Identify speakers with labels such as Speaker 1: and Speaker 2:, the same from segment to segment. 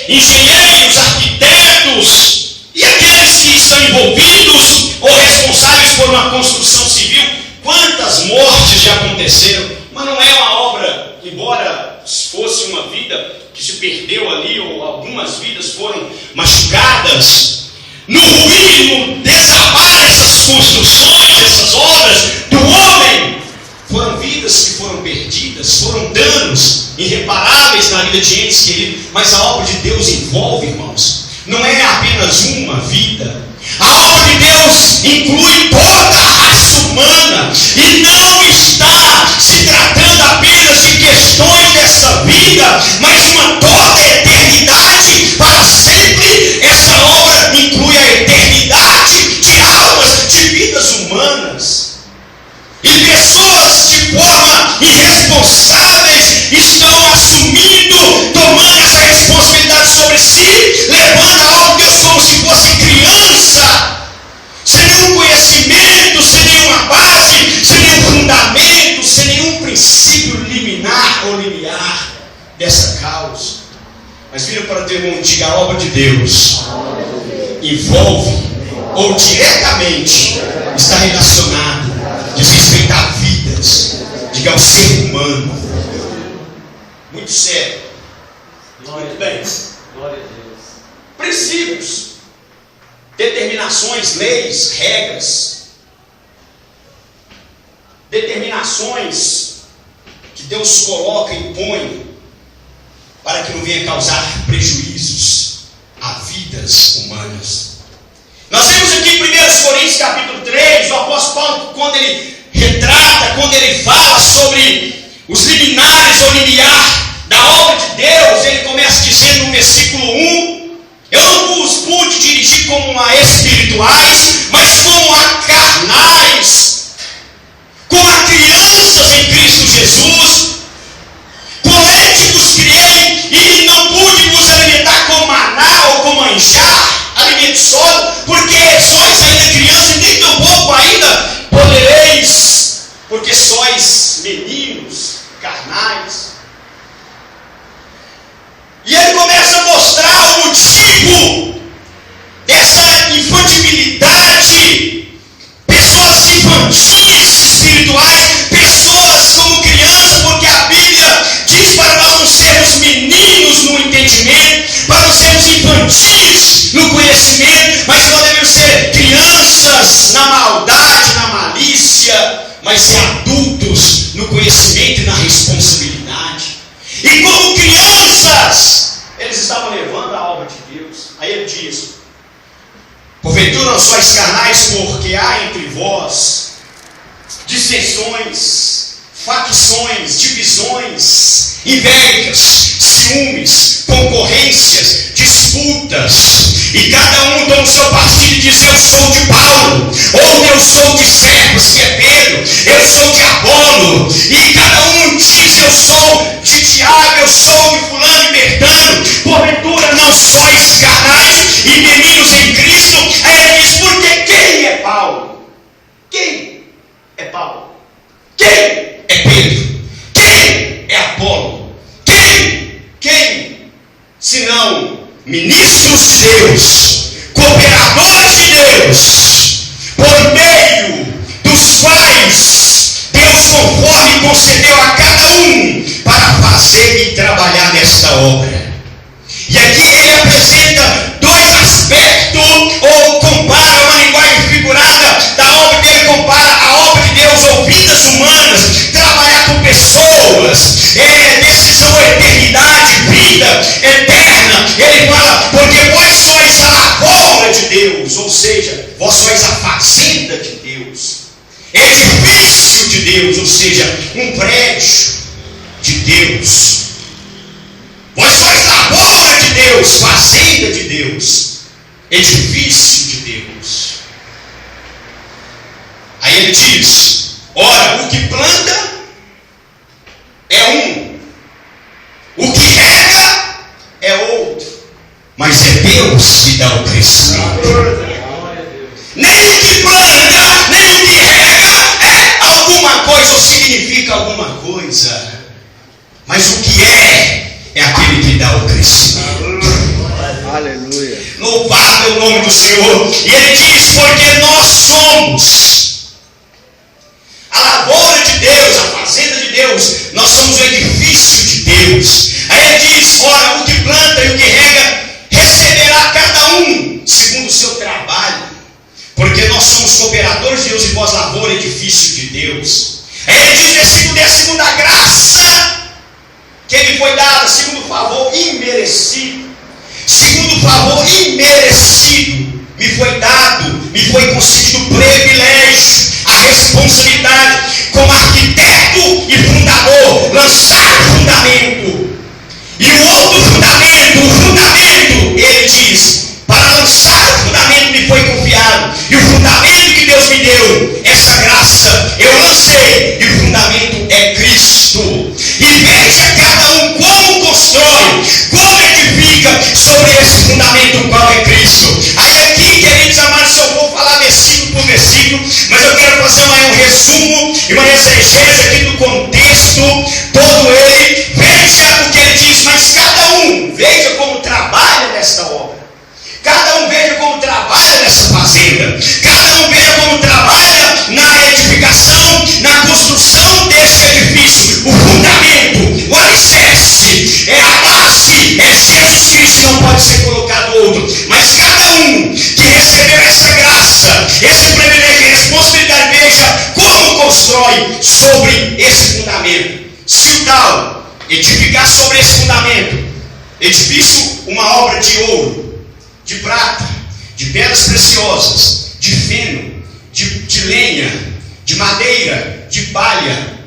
Speaker 1: engenheiros, arquitetos e aqueles que estão envolvidos ou responsáveis por uma construção civil. Quantas mortes já aconteceram? Mas não é uma obra, embora fosse uma vida que se perdeu ali, ou algumas vidas foram machucadas. No ruído, no desabar dessas construções, dessas obras do homem, foram vidas que foram perdidas, foram danos irreparáveis na vida de entes queridos. Mas a obra de Deus envolve, irmãos, não é apenas uma vida. A obra de Deus inclui toda a raça humana e não está se tratando apenas de questões dessa vida, mas de uma toda a eternidade para sempre. Essa obra inclui a eternidade de almas, de vidas humanas. E pessoas de forma irresponsáveis estão assumindo, tomando essa responsabilidade sobre si, levando a obra de Deus como se fosse criança, sem nenhum conhecimento, sem nenhuma base, sem nenhum fundamento, sem nenhum princípio liminar ou limiar dessa causa. Mas viram para o teu irmão, diga: a obra de Deus envolve ou diretamente está relacionada, diz respeito a vidas, diga ao ser humano. Muito sério. Muito bem.
Speaker 2: Glória a Deus.
Speaker 1: Princípios, determinações, leis, regras, determinações que Deus coloca e põe para que não venha causar prejuízos a vidas humanas. Nós vemos aqui em 1 Coríntios capítulo 3, o apóstolo Paulo, quando ele retrata, quando ele fala sobre os liminares ou limiar da obra de Deus, ele começa dizendo no versículo 1: eu não vos pude dirigir como a espirituais, mas como a carnais, como a crianças em Cristo Jesus. Com leite vos criei e não pude vos alimentar com maná ou com manjar, alimento sólido, porque sois ainda crianças e nem tão pouco ainda podereis, porque sois meninos carnais. E ele começa a mostrar o motivo dessa infantilidade. Pessoas infantis espirituais, pessoas como crianças, porque a Bíblia diz para nós não sermos meninos no entendimento, para não sermos infantis no conhecimento, mas nós devemos ser crianças na maldade, na malícia, mas ser adultos no conhecimento e na responsabilidade. E como crianças, eles estavam levando a obra de Deus. Aí ele diz: porventura não sois carnais, porque há entre vós dissensões, facções, divisões, invejas, ciúmes, concorrências, disputas, e cada um toma o seu partido e diz: eu sou de Paulo, ou eu sou de Cefas, que é Pedro, eu sou de Apolo, e cada um diz: eu sou de Tiago, eu sou de fulano e Bertano. Porventura não sois carnais e meninos em Cristo? Aí ele diz: porque quem é Paulo? Quem é Paulo? Quem é Pedro? Quem é Apolo? Quem? Senão ministros de Deus, cooperadores de Deus, por meio dos quais Deus conforme concedeu a cada um para fazer e trabalhar nesta obra. E aqui ele apresenta dois aspectos, ou compara uma linguagem figurada da obra dele, compara a obra de Deus ou vidas humanas, trabalhar com pessoas, decisão ou eternidade, vida eterna. Ele fala: porque vós sois a lavoura de Deus, ou seja, vós sois a fazenda de Deus, edifício de Deus, ou seja, um prédio de Deus. Vós sois lavoura de Deus, fazenda de Deus, edifício de Deus. Aí ele diz: ora, o que planta é um, o que rega é outro, mas é Deus que dá o crescimento. Nem o que planta, nem o que rega é alguma coisa ou significa alguma coisa, mas o que é aquele que dá o crescimento. Louvado é o nome do Senhor. E ele diz: porque nós somos a lavoura de Deus, a fazenda de Deus, nós somos o edifício de Deus. Aí ele diz: ora, o que planta e o que rega receberá cada um segundo o seu trabalho, porque nós somos cooperadores de Deus e vós lavoura, edifício de Deus. Aí ele diz, versículo 10, segundo a graça que ele foi dada, segundo o favor imerecido. Segundo o favor imerecido me foi dado, me foi concedido o privilégio, a responsabilidade, como arquiteto e fundador, lançar o fundamento. E o outro fundamento, ele diz, para lançar o fundamento me foi confiado. E o fundamento que Deus me deu, essa graça, eu lancei. E o fundamento é Cristo. E veja cada um como constrói, como edifica sobre esse fundamento qual é Cristo. Aí aqui, queridos amados, eu vou falar versículo por versículo, mas eu quero fazer um resumo e uma exegese aqui do contexto todo ele. Veja o que ele diz, mas cada um veja como trabalha nesta obra. Cada um veja como trabalha nessa fazenda. Cada um veja como trabalha na edificação, na construção desse edifício. O fundamento, o alicerce, a base é Jesus Cristo, não pode ser colocado outro. Mas cada um que recebeu essa graça, esse privilégio e responsabilidade, veja como constrói sobre esse fundamento. Se o tal edificar sobre esse fundamento, edifício, uma obra de ouro, de prata, de pedras preciosas, de feno, de lenha, de madeira, de palha,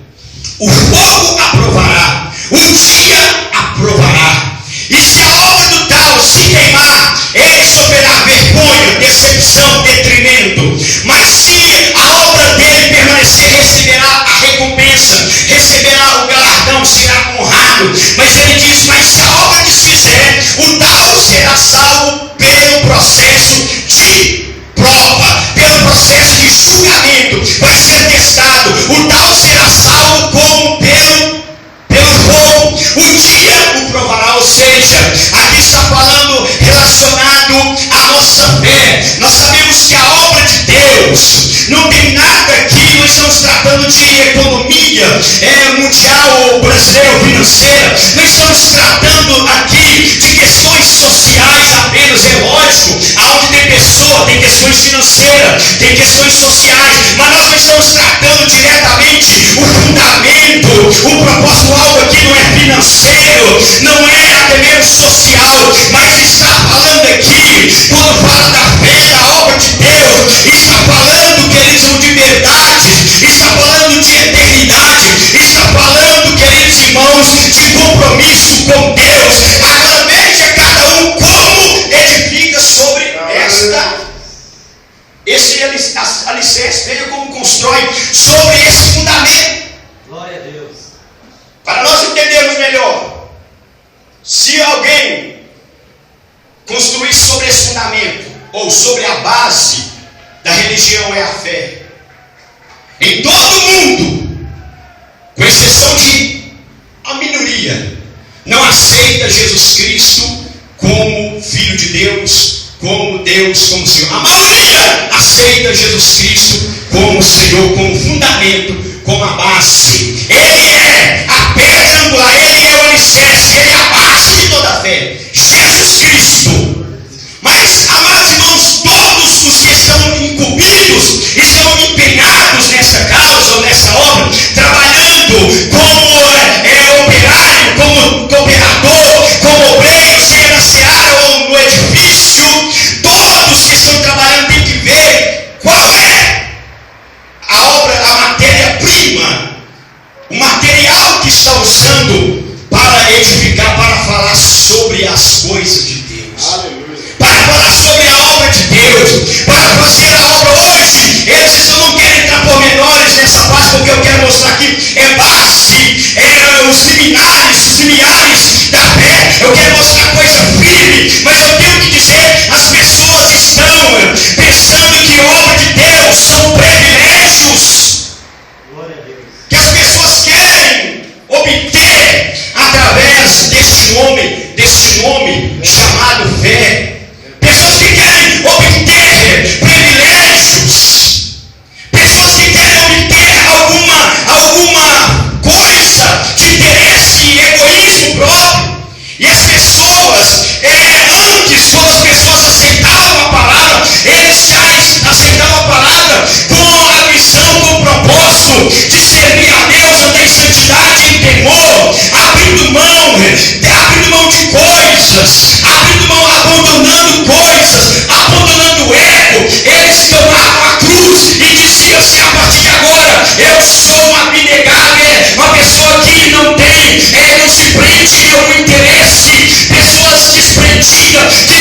Speaker 1: o fogo aprovará, o dia aprovará. E se a obra do tal se queimar, ele sofrerá vergonha, decepção, detrimento. Mas se a obra dele permanecer, receberá a recompensa, receberá o galardão, será honrado. Mas ele diz, mas se a obra desfizer, o tal será salvo pelo processo de prova, pelo processo de julgamento, vai ser testado. O tal será salvo como pelo fogo, o dia o provará. Ou seja, aqui está falando relacionado à nossa fé. Nós sabemos que a obra de Deus não tem nada aqui, nós estamos tratando de economia mundial ou brasileira ou financeira. Nós estamos tratando aqui de questões sociais apenas, é lógico, aonde tem pessoa, tem questões financeiras, tem questões sociais, mas nós não estamos tratando diretamente o fundamento, o propósito. Algo aqui não é financeiro, não é até mesmo social, mas está falando aqui, quando fala da fé, da obra de Deus, está falando, queridos, de verdade, está falando de eternidade, está falando, queridos irmãos, de compromisso com Deus. Agora veja cada um como edifica sobre esse alicerce, veja como constrói sobre esse fundamento.
Speaker 2: Glória a Deus.
Speaker 1: Para nós entendermos melhor, se alguém construir sobre esse fundamento, ou sobre a base da religião é a fé, em todo mundo, com exceção de a minoria, não aceita Jesus Cristo como Filho de Deus, como Deus, como Senhor. A maioria aceita Jesus Cristo como Senhor, como fundamento, como a base. Ele é a pedra angular, ele é o alicerce, ele é a base de toda a fé. Jesus Cristo. Mas, amados irmãos, todos os que estão incumbidos, estão empenhados nessa causa ou nessa obra, trabalhando como operário, como cooperador, como obreiro, seja na seara ou no edifício, todos que estão trabalhando têm que ver qual é a obra, a matéria-prima, o material que está usando para edificar, para falar sobre as coisas de Deus. Aleluia. Para falar sobre a obra de Deus, para fazer a obra hoje. Eles não querem entrar pormenores nessa parte, porque eu quero mostrar aqui é base, os limiares da fé. Eu quero mostrar coisa firme, mas eu tenho que dizer, as pessoas estão pensando que obra de Deus são privilégios que as pessoas querem obter através deste nome chamado fé. Pessoas que predica que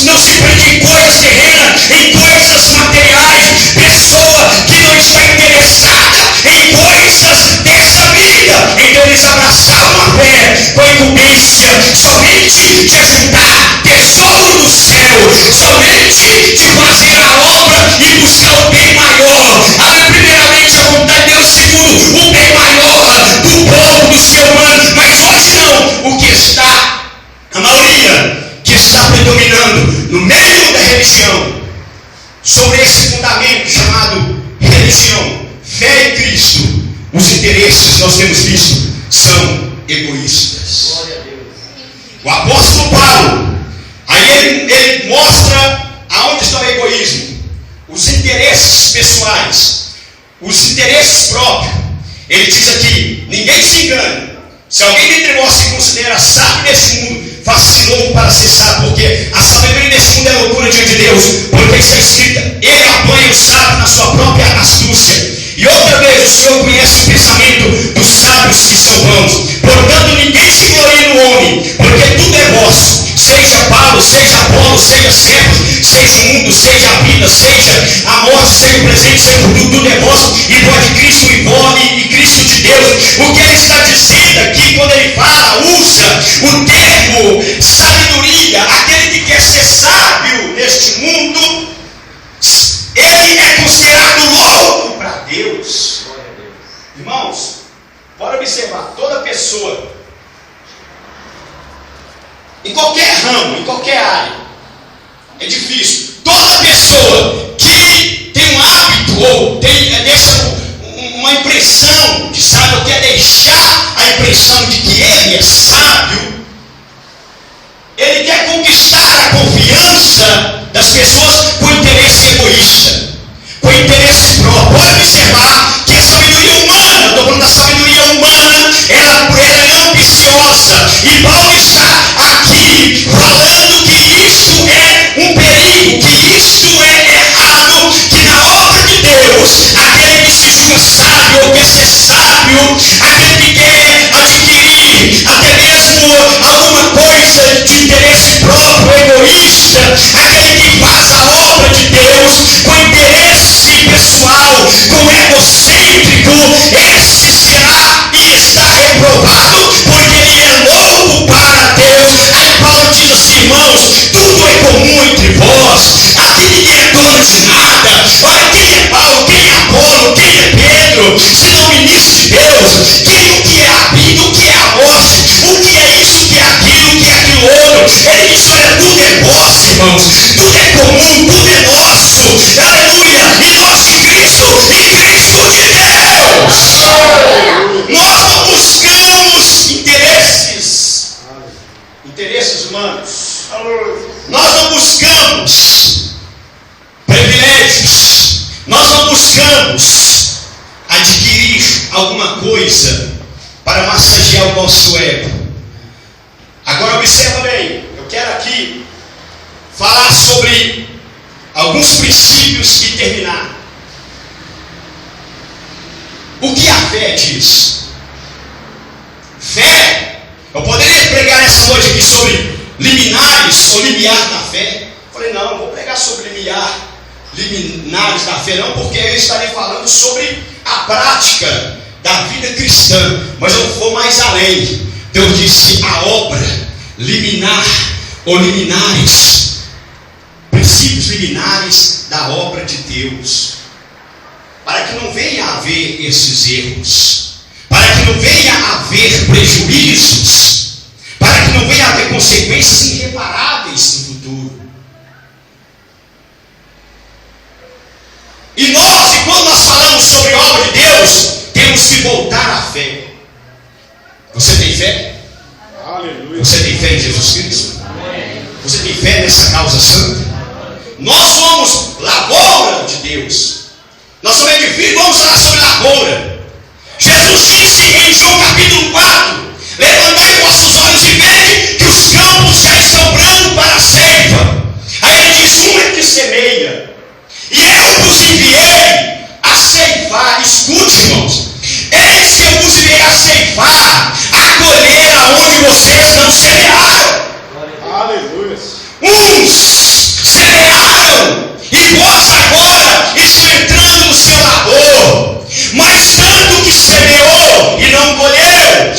Speaker 1: não se prende em coisas terrenas, em coisas materiais. Pessoa que não está interessada em coisas dessa vida. Então eles abraçaram a fé com a incumbência somente de ajudar tesouro do céu, somente de fazer a obra e buscar o bem maior. Primeiramente a vontade de Deus, segundo o bem maior do povo, do ser humano. Mas hoje não. O que está, a maioria que está predominando no meio da religião, sobre esse fundamento chamado religião, fé em Cristo, os interesses, nós temos visto, são egoístas. O apóstolo Paulo, aí ele mostra aonde está o egoísmo, os interesses pessoais, os interesses próprios. Ele diz aqui: ninguém se engane. Se alguém dentre vós se considera sábio nesse mundo, faça-se novo para ser sábio, porque a sabedoria desse mundo é loucura diante de Deus, porque está escrita: ele apanha o sábio na sua própria astúcia. E outra vez, o Senhor conhece o pensamento dos sábios que são vãos. Portanto, ninguém se glorie no homem, porque tudo é vosso. Seja Paulo, seja Apolo, seja Cefas, seja o mundo, seja a vida, seja a morte, seja o presente, seja o futuro, tudo é vosso, e vós de Cristo e Cristo de Deus. O que ele está dizendo aqui, quando ele fala, usa o termo sabedoria, aquele que quer ser sábio neste mundo, ele é considerado louco para Deus. Irmãos, bora observar, toda pessoa, em qualquer ramo, em qualquer área, é difícil. Toda pessoa que tem um hábito ou deixa uma impressão de sábio, ou quer deixar a impressão de que ele é sábio, ele quer conquistar a confiança das pessoas com interesse egoísta, com interesse próprio. Pode observar que a sabedoria humana, estou falando da sabedoria humana, ela é ambiciosa. E Paulo está aqui falando que isto é um perigo, que isto é errado, que na obra de Deus, aquele que se julga sábio ou quer ser sábio, aquele que quer adquirir até mesmo alguma coisa de interesse próprio, egoísta, aquele que faz a obra de Deus com interesse pessoal, com egocêntrico, esse será e está reprovado, porque ele é louco para Deus. Aí Paulo diz assim: irmãos, tudo é comum entre vós, aqui ninguém é dono de nada. Olha, quem é Paulo, quem é Apolo, quem é Pedro, se não ministro de Deus? O que é a vida, o que é a morte, o que é isso, o que é aquilo, o que é aquilo outro? Ele diz: olha, tudo é vosso, irmãos, tudo é comum, tudo é nosso. Aleluia! E nós em Cristo de Deus. Nós não buscamos interesses humanos. Nós não buscamos privilégios. Nós não buscamos adquirir alguma coisa para massagear o nosso ego. Agora observa bem, eu quero aqui falar sobre alguns princípios e terminar. O que a fé diz? Fé, eu poderia pregar nessa noite aqui sobre liminares ou limiar da fé. Falei, não vou pregar sobre liminares da fé não, porque eu estarei falando sobre a prática da vida cristã. Mas eu vou mais além. Deus disse a obra, liminar ou liminares, princípios liminares da obra de Deus, para que não venha a haver esses erros, para que não venha a haver prejuízos, para que não venha a haver consequências irreparáveis no futuro. E quando nós falamos sobre a obra de Deus, temos que voltar à fé. Você tem fé? Aleluia. Você tem fé em Jesus Cristo? Amém. Você tem fé nessa causa santa? Nós somos lavoura de Deus. Nós somos edifícios, vamos falar sobre lavoura. Jesus disse em João capítulo 4: levantai vossos olhos e vede que os campos já estão brancos para a ceifa. Aí ele diz: um é que semeia, e eu vos enviei a ceifar. Escute, irmãos, eis que eu vos enviei a ceifar, a colher aonde vocês não semearam. Aleluia. Uns semearam e vós agora estão entrando no seu labor. Mas tanto que semeou e não colheu,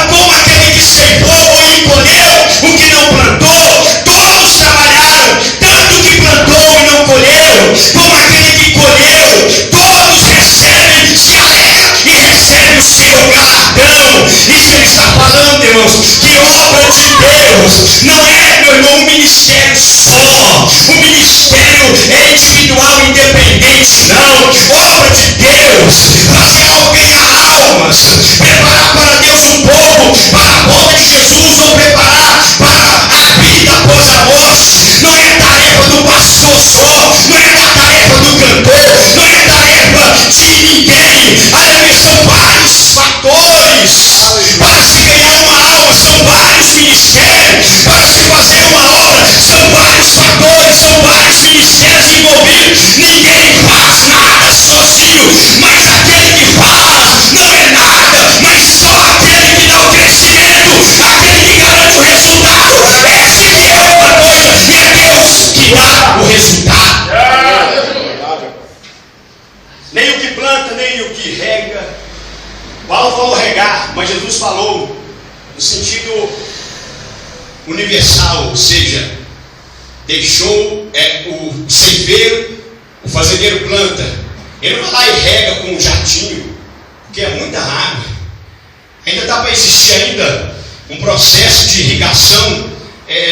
Speaker 1: como aquele que ceifou e colheu o que não plantou, todos trabalharam, tanto que plantou e não colheu, como aquele que colheu, todos recebem, se alegram e recebem o seu galardão. Isso ele está falando, irmãos, que obra de Deus não é, meu irmão, um ministério só, um ministério individual, independente, não. Obra de Deus, fazer algo, ganhar almas, preparar para Deus um povo, para a volta de Jesus, ou preparar para a vida após a morte. Não é tarefa do pastor só, não é da tarefa do cantor, não é tarefa de ninguém. Aleluia, são vários fatores para se ganhar uma alma, são vários ministérios para se fazer uma obra, são vários fatores, são vários ministérios envolvidos. Ninguém faz nada sozinho, mas aquele que faz não é nada, mas só aquele que dá o crescimento, aquele que garante o resultado. Esse que é outra coisa, e é Deus que dá o resultado. Nem o que planta, nem o que rega. Paulo falou regar, mas Jesus falou no sentido universal, ou seja, deixou o ceifeiro, o fazendeiro planta. Ele não vai lá e rega com um jatinho, porque é muita água. Ainda dá para existir ainda um processo de irrigação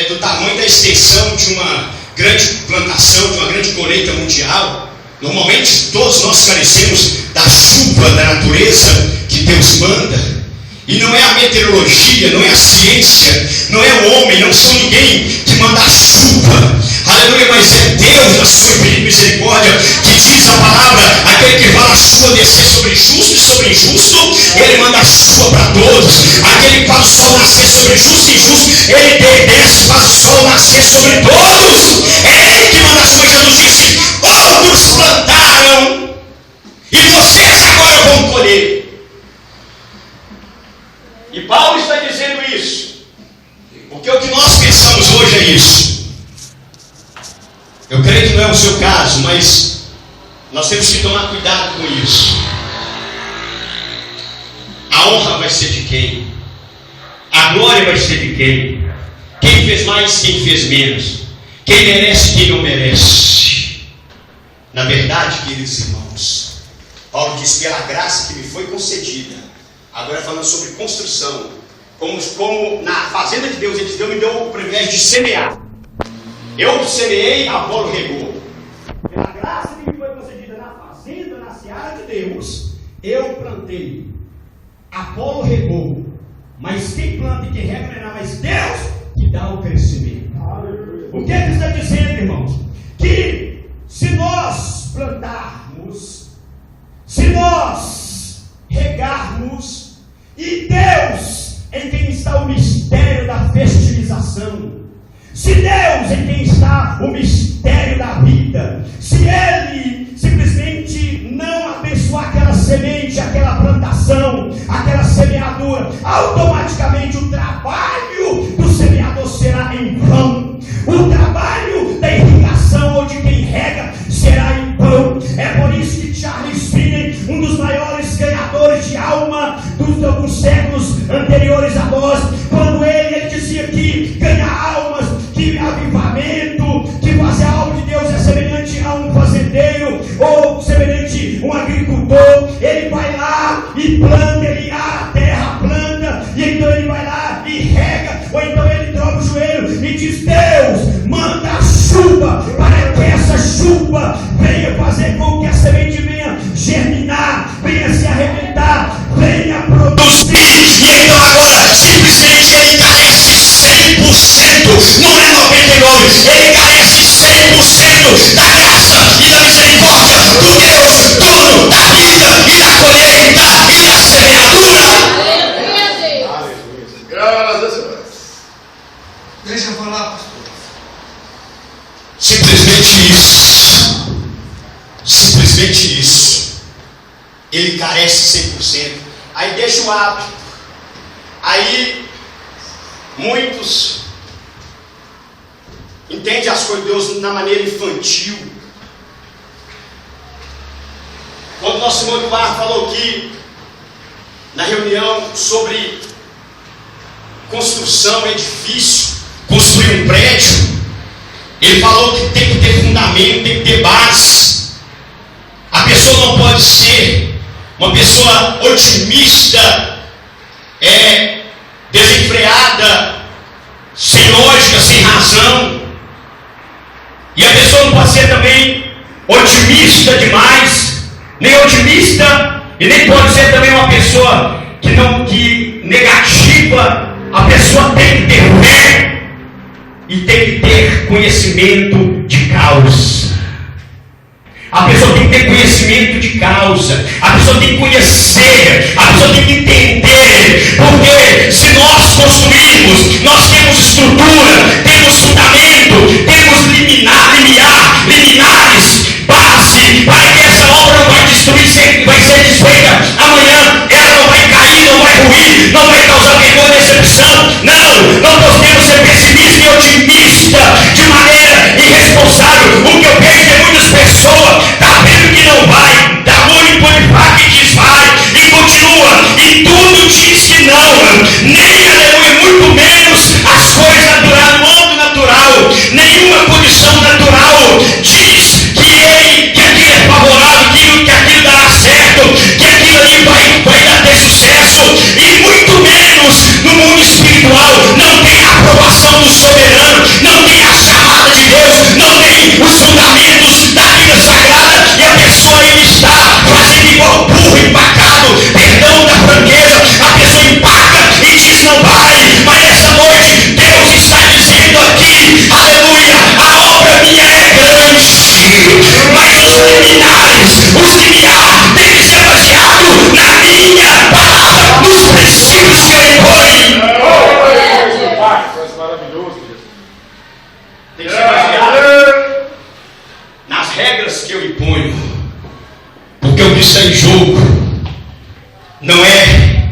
Speaker 1: do tamanho da extensão de uma grande plantação, de uma grande colheita mundial. Normalmente todos nós carecemos da chuva da natureza que Deus manda. E não é a meteorologia, não é a ciência, não é o homem, não são ninguém que manda a chuva. Aleluia, mas é Deus na sua infinita misericórdia que diz a palavra, aquele que fala a chuva descer sobre justo e sobre injusto, ele manda a chuva para todos. Aquele que faz o sol nascer sobre justo e injusto, ele desce e faz o sol nascer sobre todos. É ele que manda a chuva. Jesus disse, outros plantaram e vocês agora vão colher. E Paulo está dizendo isso, porque o que nós pensamos hoje é isso. Eu creio que não é o seu caso, mas nós temos que tomar cuidado com isso. A honra vai ser de quem? A glória vai ser de quem? Quem fez mais, quem fez menos? Quem merece, quem não merece? Na verdade, queridos irmãos, Paulo diz, pela graça que me foi concedida. Agora falando sobre construção, como na fazenda de Deus, ele disse, Deus me deu o privilégio de semear. Eu semeei, Apolo regou. Pela graça que me foi concedida na fazenda, na seara de Deus, eu plantei. Apolo regou. Mas quem planta e quem rega não é nada, mas Deus que dá o crescimento. O que ele está dizendo, irmãos? Que se nós plantarmos, se nós regarmos, e Deus em quem está o mistério da fertilização, se Deus em quem está o mistério da vida, se Ele simplesmente não abençoar aquela semente, aquela plantação, aquela semeadura, automaticamente o trabalho do semeador será em vão. O trabalho da irrigação ou de quem rega será em vão. É por isso que Charles Finney, um dos maiores ganhadores de alma dos alguns séculos anteriores a nós, quando ele dizia que ganhar almas, que avivamento, que fazer a obra de Deus é semelhante a um fazendeiro ou semelhante a um agricultor. Ele vai lá e planta, ele ara a terra, planta, e então ele vai lá e rega, ou então ele dobra o joelho e diz, Deus, manda a chuva para que essa chuva venha fazer com que a semente venha germinar, venha se arrebentar, venha produzir. E então agora simplesmente ele carece 100%, não é 99%, ele carece 100% da graça e da misericórdia do Deus dono da vida e da colheita e da semeadura.
Speaker 2: Deixa eu falar, pastor.
Speaker 1: Simplesmente isso. Simplesmente isso. Ele carece 100%. Aí deixa o hábito. Aí muitos
Speaker 2: entende as coisas de Deus na maneira infantil. Quando nosso irmão Eduardo falou aqui na reunião sobre construção, edifício, construir um prédio, ele falou que tem que ter fundamento, tem que ter base. A pessoa não pode ser uma pessoa otimista, desenfreada, sem lógica, sem razão. E a pessoa não pode ser também otimista demais, nem otimista, e nem pode ser também uma pessoa que negativa. A pessoa tem que ter fé e tem que ter conhecimento de causa. A pessoa tem que ter conhecimento de causa. A pessoa tem que conhecer. A pessoa tem que entender. Porque se nós construirmos, nós temos estrutura, temos fundamento, temos liminares, base, para que essa obra não vai destruir, vai ser desfeita amanhã. Ela não vai cair, não vai ruir, não vai causar vergonha e decepção. Não podemos ser pessimista e otimista de maneira irresponsável. O que eu vejo é muitas pessoas está vendo que não vai, dá muito polifac e diz vai, e continua, e tudo diz que não, nem aleluia, muito menos as coisas naturais, no mundo natural, nenhuma condição natural diz que aquilo é favorável, que aquilo dará certo, que aquilo ali vai dar ter sucesso, e muito menos no mundo espiritual. Não tem a aprovação do soberano, não tem a chamada de Deus, não tem os fundamentos da Bíblia Sagrada, e a pessoa ainda está fazendo igual burro, empacado, perdão da franqueza. A pessoa empaca e diz não vai, mas essa noite Deus está dizendo aqui, aleluia, a obra minha é grande, mas os liminares, os limiar, tem que ser baseado na minha palavra, nos princípios que eu imponho. Tem que ser baseado nas regras que eu imponho, porque o que está em jogo não é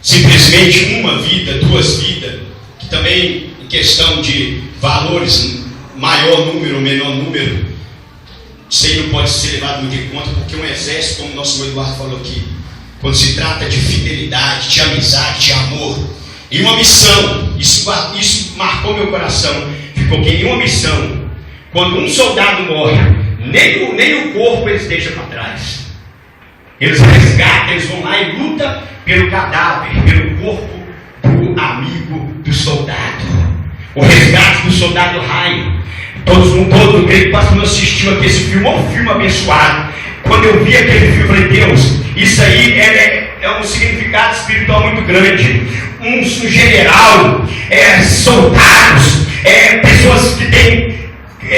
Speaker 2: simplesmente uma vida, duas vidas, que também em questão de valores, maior número, menor número, isso aí não pode ser levado muito em conta, porque um exército, como o nosso Eduardo falou aqui, quando se trata de fidelidade, de amizade, de amor, e uma missão, isso marcou meu coração, ficou que em uma missão, quando um soldado morre, nem o corpo eles deixam para trás. Eles resgatam, eles vão lá e lutam pelo cadáver, pelo corpo do amigo do soldado. O resgate do soldado Ryan. Todo creio que pastor assistiu aqui esse filme, um filme abençoado. Quando eu vi aquele filme, eu falei, Deus, isso aí é um significado espiritual muito grande. Um general, soldados, pessoas que têm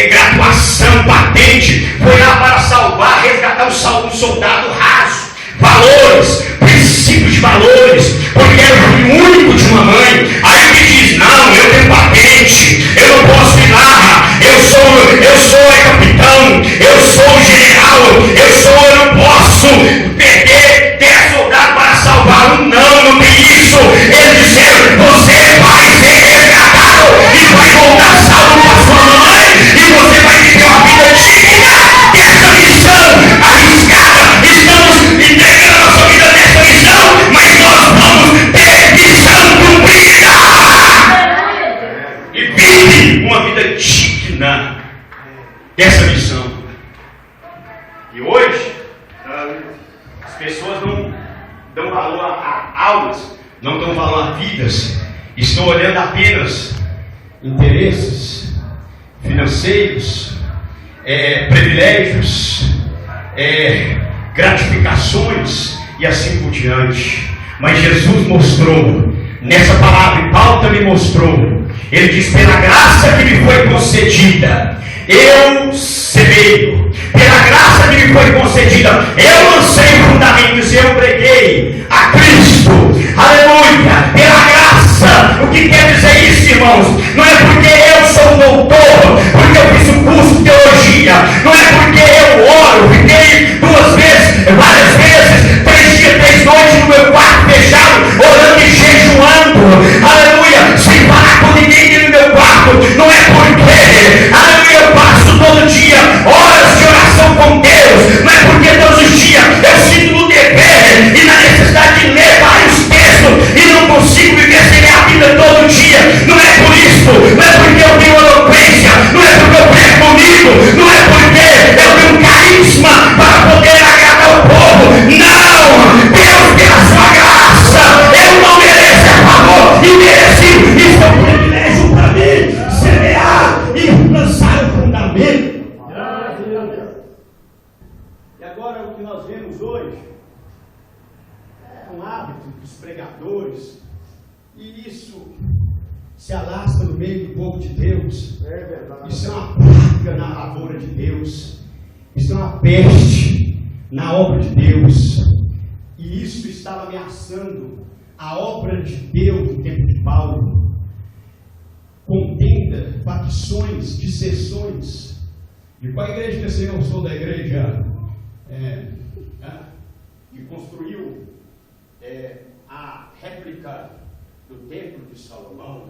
Speaker 2: graduação, patente, foi lá para salvar, resgatar um soldado raso. Valores, princípios de valores, porque era o filho único de uma mãe. Aí ele diz, não, eu tenho patente, eu não posso ir lá, eu sou capitão, eu sou general, eu não posso perder 10 soldados para salvar um. Não tem isso. Eles disseram, você vai ser resgatado e vai voltar salvo para sua mãe, e você vai viver uma vida digna dessa missão arriscada. Estamos entregando a nossa vida nessa missão, mas nós vamos ter missão cumprida e vive uma vida digna dessa missão. E hoje as pessoas não dão valor a almas, não dão valor a vidas, estão olhando apenas interesses financeiros, privilégios, gratificações e assim por diante. Mas Jesus mostrou nessa palavra, e Paulo também mostrou, ele diz, pela graça que me foi concedida, eu semeio, pela graça que me foi concedida, eu lancei fundamentos, eu preguei a Cristo, aleluia, pela graça. O que quer dizer isso, irmãos? Não é porque eu sou doutor, porque eu fiz um curso de teologia, não é porque eu oro, fiquei várias vezes, 3 dias, 3 noites no meu quarto fechado, orando e jejuando, aleluia, sem falar com ninguém no meu quarto. Não é porque nós vemos hoje é um hábito dos pregadores, e isso se alastra no meio do povo de Deus.
Speaker 3: É verdade.
Speaker 2: Isso é uma praga na lavoura de Deus. Isso é uma peste na obra de Deus. E isso estava ameaçando a obra de Deus no tempo de Paulo. Contenda, facções, dissensões. E qual a igreja que esse eu sou da igreja que construiu a réplica do templo de Salomão?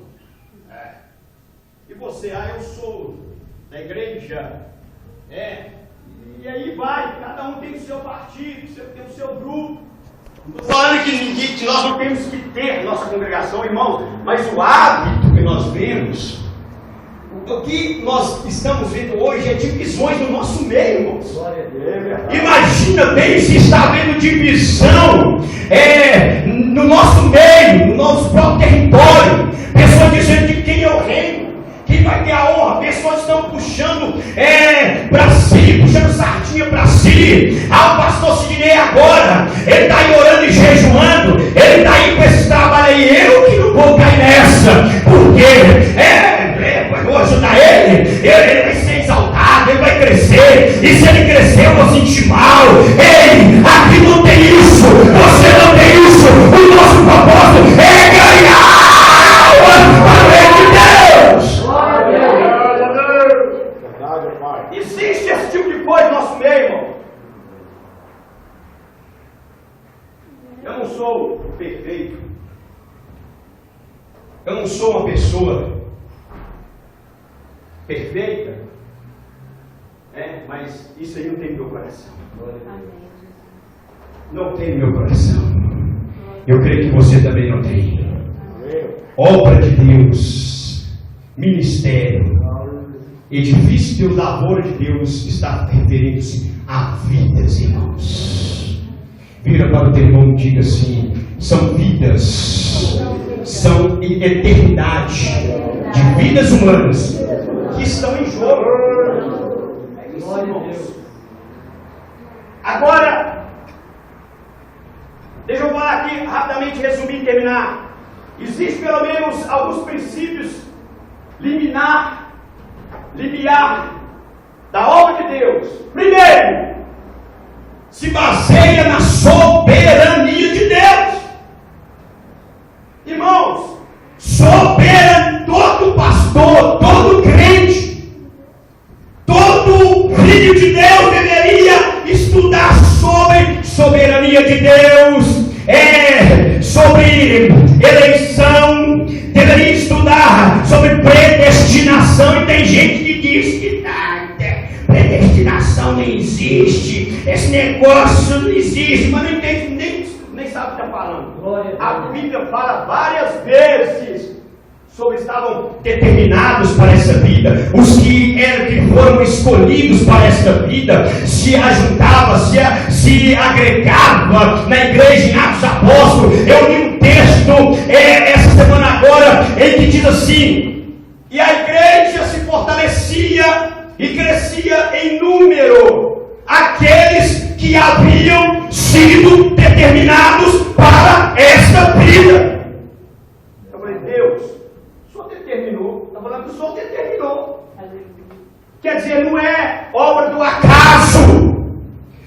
Speaker 2: E você, eu sou da igreja. E aí vai, cada um tem o seu partido, tem o seu grupo. Não estou falando que nós não temos que ter nossa congregação, irmãos, mas o hábito que nós vemos, o que nós estamos vendo hoje é divisões no nosso meio, irmãos. Imagina bem se está havendo divisão no nosso meio, no nosso próprio território. Pessoas dizendo de quem é o reino, quem vai ter a honra. Pessoas estão puxando para si, puxando sardinha para si. O pastor Sidney agora, ele está aí orando e jejuando, ele está aí com esse trabalho aí. Eu que não vou cair nessa, porque eu vou ajudar ele vai ser exaltado, ele vai crescer, e se ele crescer eu vou sentir mal. Ei, aqui não tem isso, você não tem isso. O nosso propósito é ganhar para o reino de Deus. Existe esse tipo de coisa no nosso meio, irmão. Eu não sou perfeito, eu não sou uma pessoa perfeita, mas isso aí não tem no meu coração. Não tem no meu coração. Eu creio que você também não tem. Obra de Deus, ministério, edifício de Deus, lavoura de Deus, está referindo-se a vidas, irmãos. Vira para o teu irmão e diga assim: são vidas, são eternidade de vidas humanas que estão em jogo. É isso, irmãos. Agora, deixa eu falar aqui rapidamente, resumir e terminar. Existem pelo menos alguns princípios limiar da obra de Deus. Primeiro, se baseia na soberania de Deus. Irmãos, soberano, todo pastor, todo crente, todo filho de Deus deveria estudar sobre soberania de Deus, sobre eleição, deveria estudar sobre predestinação. E tem gente que diz que predestinação não existe, esse negócio não existe, mas não entende, nem sabe o que está falando. A Bíblia fala várias vezes sobre estavam determinados para essa vida. Os que foram escolhidos para essa vida se ajuntavam, se agregavam na igreja em Atos Apóstolos. Eu li um texto essa semana agora em que diz assim: e a igreja se fortalecia e crescia em número, aqueles que haviam sido determinados para esta vida. Eu falei: Deus, o Senhor determinou. Está falando que o Senhor determinou. Quer dizer, não é obra do acaso,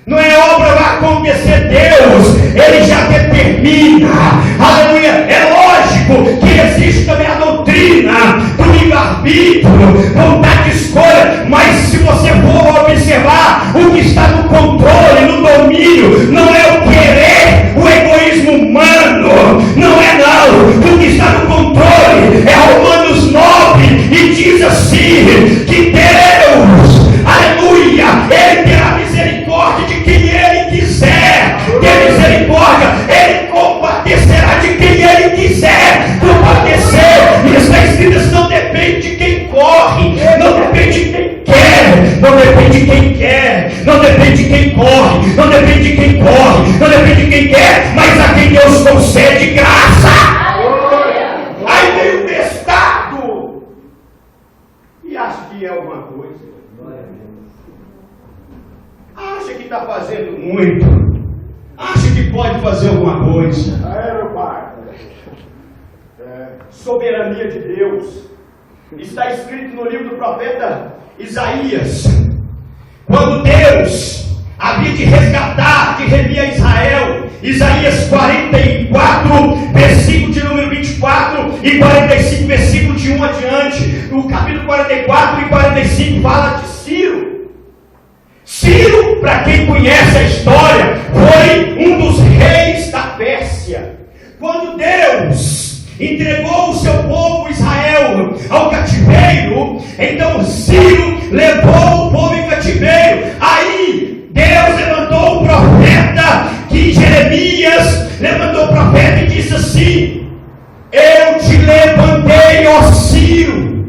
Speaker 2: não é obra vai acontecer. Deus, Ele já determina. Aleluia. É lógico que existe também a doutrina do livre-arbítrio, vontade de escolha, mas se você for observar, o que está no controle, no domínio, não é o querer, o egoísmo humano, não é não. O que está no controle é Romanos 9, e diz assim, que Deus, aleluia, Ele terá misericórdia de quem Ele quiser, ter misericórdia, Ele compadecerá de quem Ele quiser compadecer. E está escrito: não depende de quem corre, não depende de quem quer, não depende de quem quer, não depende de quem corre, não depende de quem corre, não depende de quem quer, mas a quem Deus concede graça. Aí vem o bestado e acha que é alguma coisa. acha que está fazendo muito, acha que pode fazer alguma coisa.
Speaker 3: Meu pai. Soberania de Deus. Está escrito no livro do profeta Isaías.
Speaker 2: Quando Deus havia de resgatar, de remir a Israel, Isaías 44, versículo de número 24 e 45, versículo de 1 adiante. O capítulo 44 e 45 fala de Ciro. Ciro, para quem conhece a história, foi um dos reis da Pérsia. Quando Deus entregou o seu povo Israel ao cativeiro, então Ciro levou o povo em cativeiro. Aí Deus levantou o profeta, que Jeremias levantou o profeta e disse assim: eu te levantei, ó Ciro,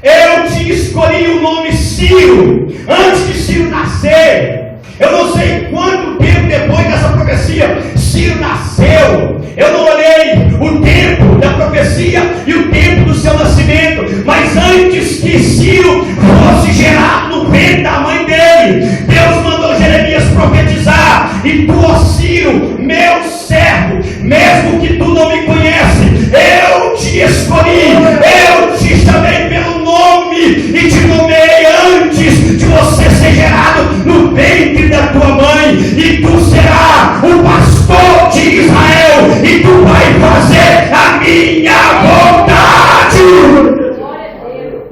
Speaker 2: eu te escolhi o nome Ciro, antes de Ciro nascer. Eu não sei quanto tempo depois dessa profecia Ciro nasceu. Eu não olhei o tempo da profecia e o tempo do seu nascimento, mas antes que Ciro fosse gerado no ventre da mãe dele, Deus mandou Jeremias profetizar: e tu, ó Ciro, meu servo, mesmo que tu não me conhece, eu te escolhi, eu te chamei pelo nome e te nomeei antes de você ser gerado no ventre da tua mãe, e tu serás o pastor de Israel, e tu vai fazer a minha vontade.
Speaker 3: Glória a Deus.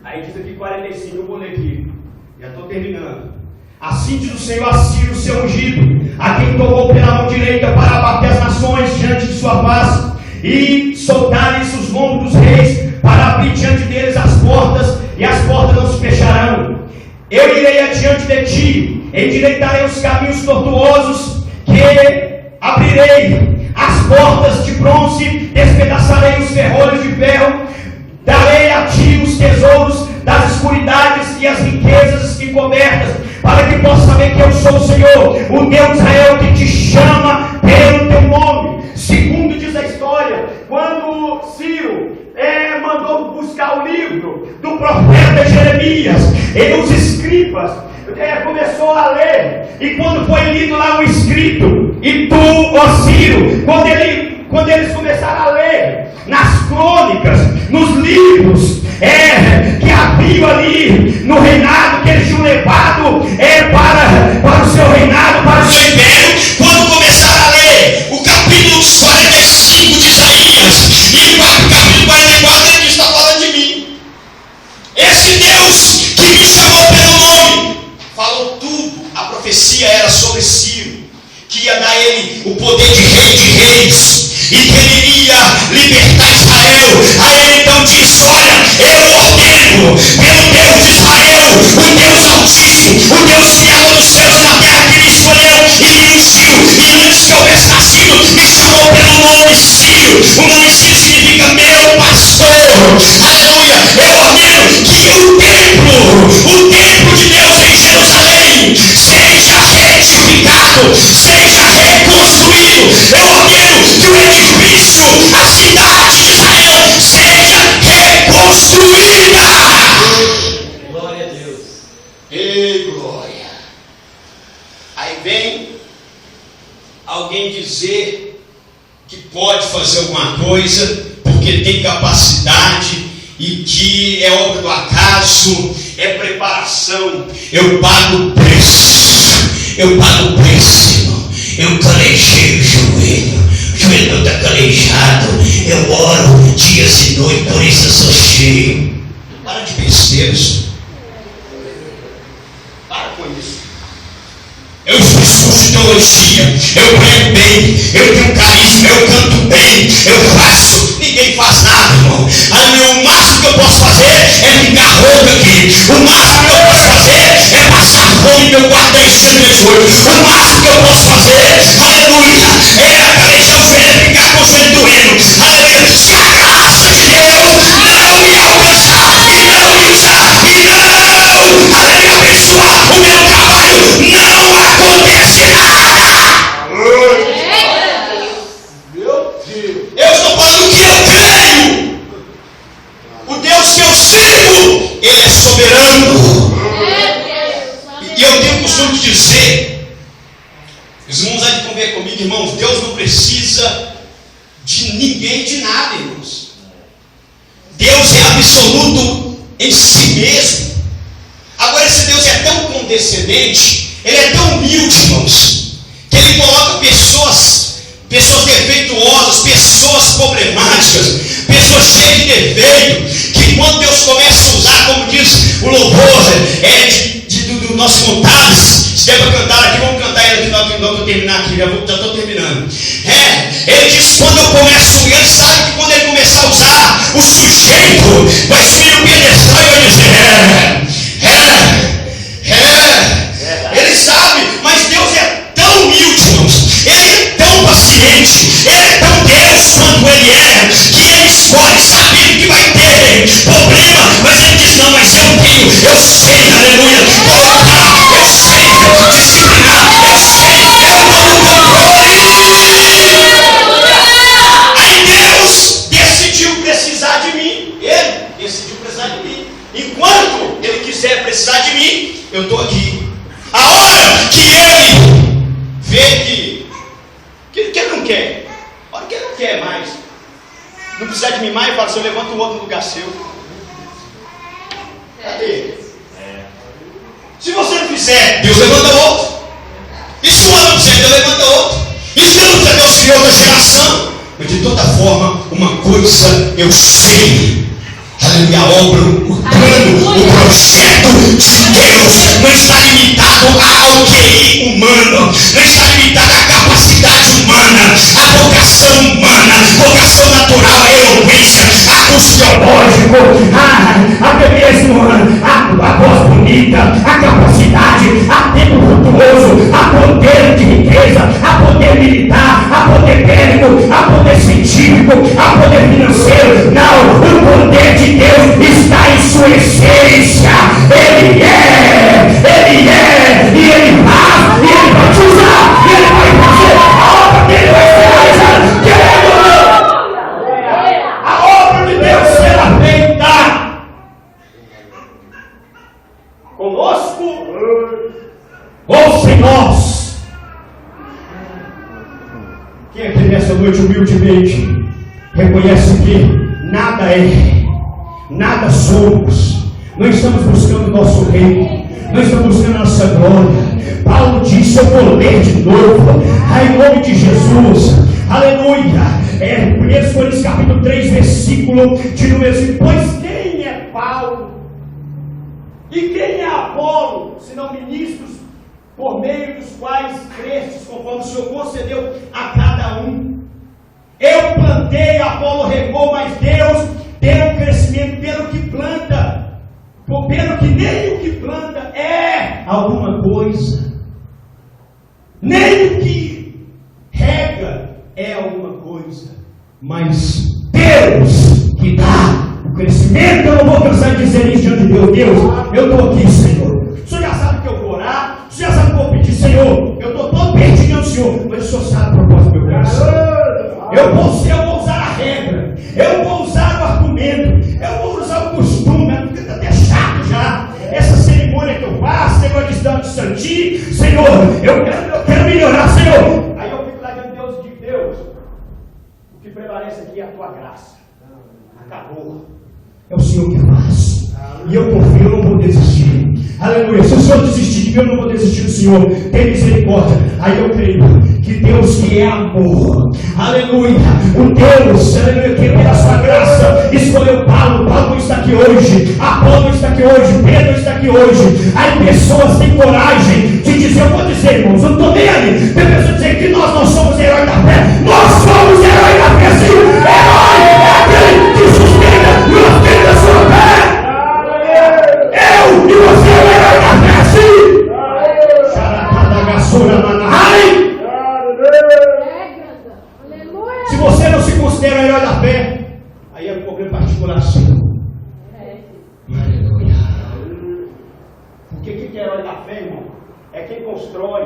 Speaker 3: Aí diz aqui 45, eu vou ler aqui. Já estou terminando.
Speaker 2: Assim diz o Senhor a Ciro, seu ungido, a quem tomou pela mão direita para abater as nações diante de sua face, e soltar-lhes os lombos dos reis, para abrir diante deles as portas, e as portas não se fecharão. Eu irei adiante de ti, endireitarei os caminhos tortuosos, que abrirei as portas de bronze, despedaçarei os ferrolhos de ferro, darei a ti os tesouros das escuridades e as riquezas encobertas, para que possa saber que eu sou o Senhor, o Deus de Israel, que te chama pelo teu nome. Segundo diz a história, quando Ciro mandou buscar o livro do profeta Jeremias, e os escribas começou a ler, e quando foi lido lá o escrito, e tu, ó Ciro, quando eles começaram a ler nas crônicas, nos livros que haviam ali no reinado que eles tinham levado para o seu reinado, para o seu império, quando começaram a ler o capítulo 45 de Isaías e o capítulo 44, ele está falando de mim. Esse Deus que me chamou pelo nome falou tudo. A profecia era sobre Ciro, que ia dar a ele o poder de rei de reis, e que ele iria libertar Israel. Aí ele então disse: olha, eu ordeno pelo Deus de Israel, o Deus Altíssimo, o Deus Criador dos céus e da terra, que me escolheu e me ungiu, e antes que eu houvesse nascido, me chamou pelo nome Ciro. O nome Ciro significa meu pastor. Aleluia. Eu ordeno que o templo de Deus em Jerusalém seja retificado, seja reconstruído. Eu ordeno que o edifício, a cidade de Israel, seja reconstruída.
Speaker 3: Glória a Deus.
Speaker 2: Ei, glória. Aí vem alguém dizer que pode fazer alguma coisa porque tem capacidade e que é obra do acaso, é preparação. Eu pago o preço, irmão. Eu calejei o joelho não está calejado. Eu oro dias e noites, por isso eu sou cheio. Para de besteiras. Para com isso. Eu escuto teologia, eu prego bem, eu tenho carisma, eu canto bem, eu faço, ninguém faz nada, irmão. O máximo que eu posso fazer é ficar rouco aqui. O máximo que eu posso fazer é passar fome no meu quarto em 118. O máximo que eu posso fazer, aleluia, é calejar o joelho e ficar com o joelho doendo. Aleluia. Se a graça de Deus não me alcançar e não, aleluia, abençoar o meu trabalho, não acontece nada.
Speaker 3: Meu Deus.
Speaker 2: Eu estou falando que eu creio. O Deus que eu sirvo, Ele é soberano. E eu tenho o costume
Speaker 1: mesmo. Agora, esse Deus é tão condescendente, Ele é tão humilde, irmãos, que Ele coloca pessoas defeituosas, pessoas problemáticas, pessoas cheias de defeito, que quando Deus começa a usar, como diz o louvor do nosso Montadas, se der para cantar aqui, vamos cantar ele aqui, não vou terminar aqui, já estou terminando. Ele diz, quando eu começo, ele sabe que quando ele começar a usar, o sujeito vai subir o pedestal e vai dizer, ele sabe, mas Deus é tão humilde, irmãos, Ele é tão paciente, Ele é tão Deus quanto Ele é, que Ele escolhe sabendo que vai ter problema, mas Ele diz, não, mas eu sei, aleluia, colocar, eu sei disciplinar, eu sei, eu tomo controle. Aí Deus decidiu precisar de mim, Ele decidiu precisar de mim, enquanto Ele quiser precisar de mim, eu estou aqui. A hora que Ele vê que Ele não quer, a hora que Ele não quer mais, não precisar de mim mais, ele fala assim, eu levanto o outro no lugar seu. Cadê? Se você não fizer, Deus levanta outro. E se o outro não fizer, Deus levanta outro. E se Deus não fizer, Deus cria outra geração. Mas de toda forma, uma coisa eu sei. Aleluia, a obra, o plano, o projeto de Deus não está limitado ao QI humano, não está limitado à capacidade humana, à vocação natural, à eloquência, a curso teológico, até mesmo a voz bonita, a capacidade, a tempo frutuoso, a poder de riqueza, a poder militar, a poder bélico, a poder científico, a poder financeiro. Não, o poder de Deus está em sua essência. Ele é, e Ele faz, e Ele vai te usar, e Ele vai fazer a obra dele vai ser realizada. A obra de Deus será feita conosco ou sem nós. Quem aqui nessa noite humildemente reconhece que nada é, nada somos, não estamos buscando o nosso reino, não estamos buscando a nossa glória. Paulo disse, eu vou ler de novo, em nome de Jesus, aleluia. 1 Coríntios capítulo 3, versículo de número 5. Pois quem é Paulo e quem é Apolo, senão ministros por meio dos quais crestes, conforme o Senhor concedeu a cada um? Eu plantei, Apolo regou, mas Deus deu o crescimento pelo que planta, pelo que nem o que planta é alguma coisa, nem o que rega é alguma coisa, mas Deus que dá o crescimento. Eu não vou cansar de dizer isso diante de Deus. Deus, eu estou aqui, Senhor. O Senhor já sabe que eu vou orar, o Senhor já sabe que eu vou pedir, Senhor. Eu estou todo perdido ao Senhor, mas o Senhor sabe o propósito do meu coração. Eu vou usar a regra, eu vou usar o argumento, eu vou usar o costume, porque está até chato já. Essa cerimônia que eu faço, negócio de estado de santinho, Senhor, eu quero melhorar, Senhor. Aí eu fico lá diante de Deus e digo, Deus, o que prevalece aqui é a tua graça. Acabou. É o Senhor que faz. E eu confio, eu não vou desistir. Aleluia. Se o Senhor desistir de mim, eu não vou desistir do Senhor. Tem misericórdia. Aí eu creio que Deus que é amor, aleluia, o Deus, aleluia, que pela sua graça escolheu Paulo. Paulo está aqui hoje, Apolo está aqui hoje, Pedro está aqui hoje. Aí pessoas têm coragem de dizer, eu vou dizer, irmãos, eu não estou nem ali. Tem pessoas dizer que nós não somos heróis da fé. Nós somos heróis da fé, sim. Herói é aquele que sustenta e ostenta a sua fé. Eu e você é o herói da fé, sim. Se você não se considera o herói da fé, aí é um problema particular seu. Aleluia. Porque o que é herói da fé, irmão? É quem constrói,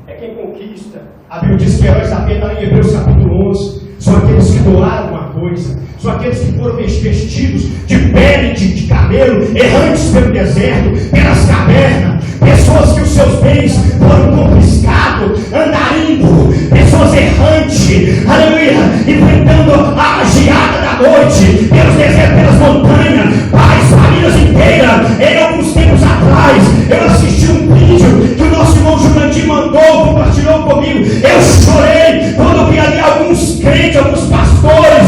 Speaker 1: é quem conquista. A Bíblia diz que heróis da fé está em Hebreus capítulo 11. São aqueles que doaram uma coisa, são aqueles que foram vestidos de pele de camelo, errantes pelo deserto, pelas cavernas, pessoas que os seus bens foram confiscados, andarindo, pessoas errantes, aleluia, enfrentando a geada da noite, pelos desertos, pelas montanhas, pais, famílias
Speaker 2: semanas inteiras, em alguns tempos atrás, eu assisti um vídeo que o nosso irmão Jurandir mandou, compartilhou comigo. Eu chorei quando vi ali alguns crentes, alguns pastores,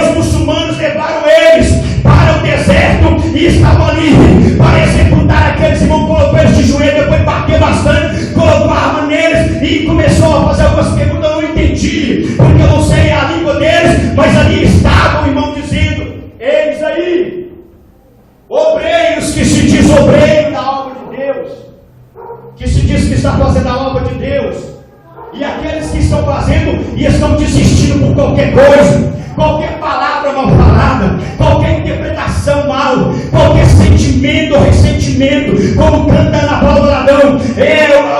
Speaker 2: os muçulmanos levaram eles para o deserto e estavam ali para executar aqueles irmãos. Colocou eles de joelho, depois bateu bastante, colocou a arma neles e começou a fazer algumas perguntas. Eu não entendi, porque eu não sei a língua deles, mas ali estava o irmão dizendo: eis aí, obreiros que se diz obreiro da obra de Deus, que se diz que está fazendo a obra de Deus, e aqueles que estão fazendo e estão desistindo por qualquer coisa, qualquer palavra mal falada, qualquer interpretação mal, qualquer sentimento ou ressentimento, como canta na palavra do Adão.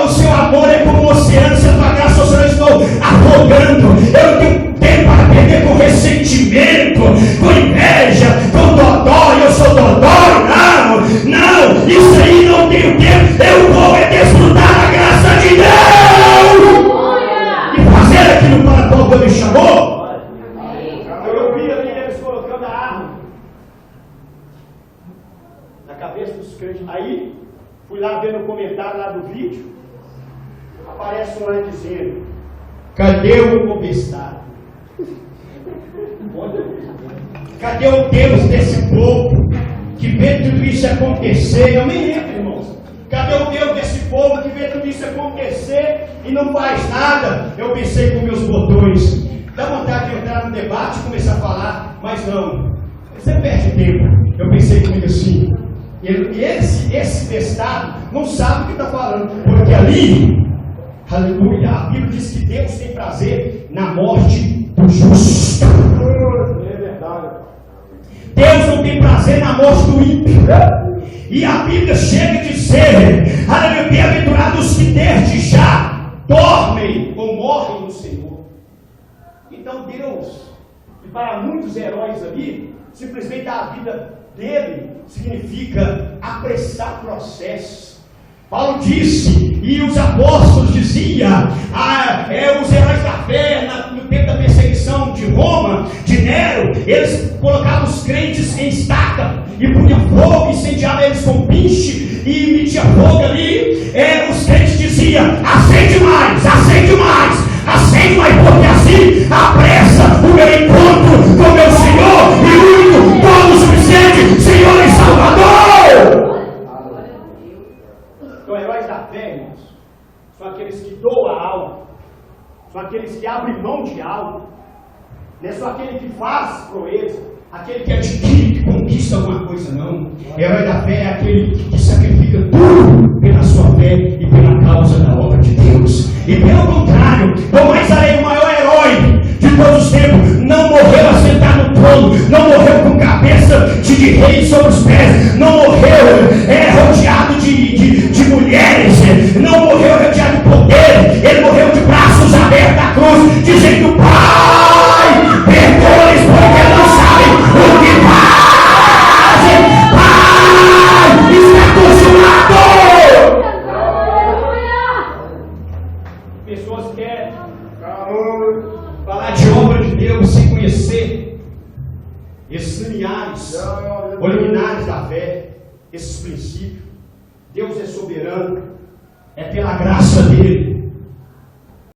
Speaker 2: O seu amor é como um oceano, se a tua graça, Senhor, eu estou afogando. Eu não tenho tempo para perder com ressentimento, com inveja, com dodó. Eu sou dodó, não, isso aí não tenho tempo. Eu vou desfrutar da graça de Deus e fazer aquilo para qual Deus me chamou. Eu vi ali eles colocando a arma na cabeça dos crentes. Aí fui lá vendo o comentário lá do vídeo, aparece um lá dizendo: cadê o obstáculo? Cadê o Deus desse povo que vê tudo isso acontecer? Eu nem lembro, irmãos. Cadê o Deus desse povo que vê tudo isso acontecer e não faz nada? Eu pensei com meus botões, dá vontade de entrar no debate e começar a falar, mas não, você perde tempo. Eu pensei comigo assim: esse testado não sabe o que está falando, porque ali, aleluia, a Bíblia diz que Deus tem prazer na morte do justo. É verdade. Deus não tem prazer na morte do ímpio. E a Bíblia chega a dizer: aleluia, bem-aventurados os que desde já dormem ou morrem no Senhor. Então Deus, e para muitos heróis ali, simplesmente a vida dele significa apressar processos. Paulo disse, e os apóstolos diziam, os heróis da fé, no tempo da perseguição de Roma, de Nero, eles colocavam os crentes em estaca e punham fogo, incendiavam eles com pinche e metia fogo ali. Os crentes diziam: acende mais, acende mais, acende mais, porque assim apressa o meu encontro com meu Senhor e único, todo suficiente, Senhor e Salvador. Então, heróis da fé, irmãos, são aqueles que doam algo, são aqueles que abrem mão de algo, não é só aquele que faz proeza, aquele que adquire, que conquista alguma coisa, não. Herói da fé é aquele que sacrifica tudo pela sua fé e pela causa da obra de Deus. E pelo contrário, o maior herói de todos os tempos não morreu assentado no trono, não morreu com cabeça de rei sobre os pés, não morreu rodeado de mulheres, não morreu rodeado de poder, ele morreu de braços abertos à cruz, dizendo: Pai, perdoa-lhes porque não sabem o que fazem. Pai, está consumado. Pessoas querem falar de obra de Deus sem conhecer esses lineares, ou liminares da fé, esses princípios. Deus é soberano, é pela graça dele